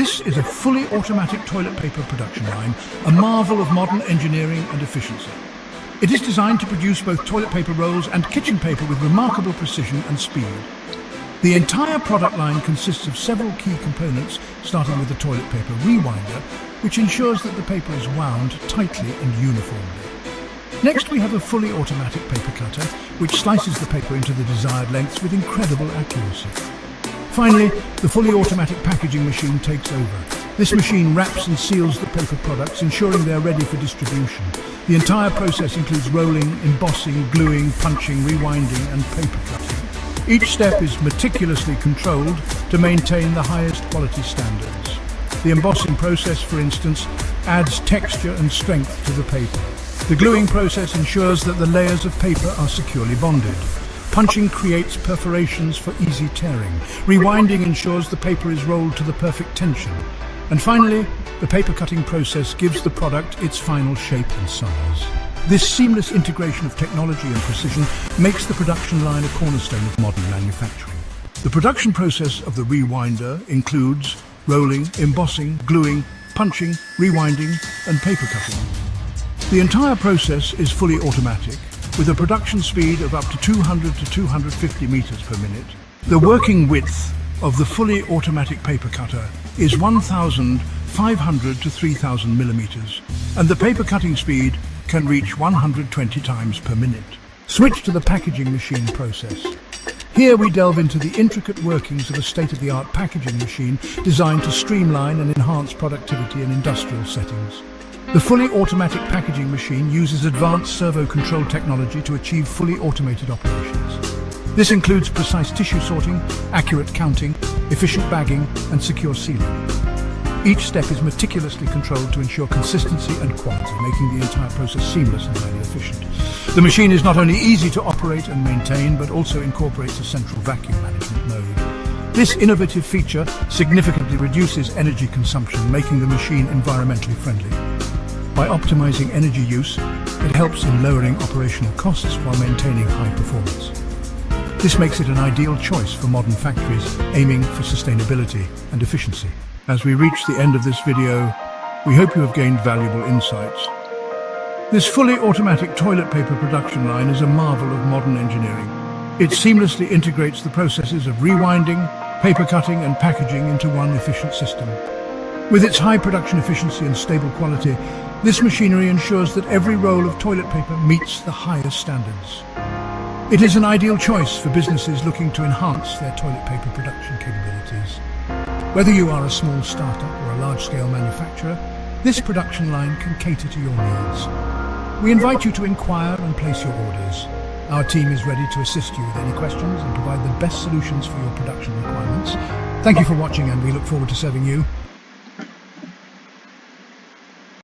This is a fully automatic toilet paper production line, a marvel of modern engineering and efficiency. It is designed to produce both toilet paper rolls and kitchen paper with remarkable precision and speed. The entire product line consists of several key components, starting with the toilet paper rewinder, which ensures that the paper is wound tightly and uniformly. Next, we have a fully automatic paper cutter, which slices the paper into the desired lengths with incredible accuracy. Finally, the fully automatic packaging machine takes over. This machine wraps and seals the paper products, ensuring they are ready for distribution. The entire process includes rolling, embossing, gluing, punching, rewinding, and paper cutting. Each step is meticulously controlled to maintain the highest quality standards. The embossing process, for instance, adds texture and strength to the paper. The gluing process ensures that the layers of paper are securely bonded. Punching creates perforations for easy tearing. Rewinding ensures the paper is rolled to the perfect tension. And finally, the paper cutting process gives the product its final shape and size. This seamless integration of technology and precision makes the production line a cornerstone of modern manufacturing. The production process of the rewinder includes rolling, embossing, gluing, punching, rewinding, and paper cutting. The entire process is fully automatic, with a production speed of up to 200 to 250 meters per minute. The working width of the fully automatic paper cutter is 1,500 to 3,000 millimeters, and the paper cutting speed can reach 120 times per minute. Switch to the packaging machine process. Here we delve into the intricate workings of a state-of-the-art packaging machine designed to streamline and enhance productivity in industrial settings. The fully automatic packaging machine uses advanced servo control technology to achieve fully automated operations. This includes precise tissue sorting, accurate counting, efficient bagging, and secure sealing. Each step is meticulously controlled to ensure consistency and quality, making the entire process seamless and highly efficient. The machine is not only easy to operate and maintain, but also incorporates a central vacuum management mode. This innovative feature significantly reduces energy consumption, making the machine environmentally friendly. By optimizing energy use, it helps in lowering operational costs while maintaining high performance. This makes it an ideal choice for modern factories aiming for sustainability and efficiency. As we reach the end of this video, we hope you have gained valuable insights. This fully automatic toilet paper production line is a marvel of modern engineering. It seamlessly integrates the processes of rewinding, paper cutting, and packaging into one efficient system. With its high production efficiency and stable quality, this machinery ensures that every roll of toilet paper meets the highest standards. It is an ideal choice for businesses looking to enhance their toilet paper production capabilities. Whether you are a small startup or a large-scale manufacturer, this production line can cater to your needs. We invite you to inquire and place your orders. Our team is ready to assist you with any questions and provide the best solutions for your production requirements. Thank you for watching, and we look forward to serving you.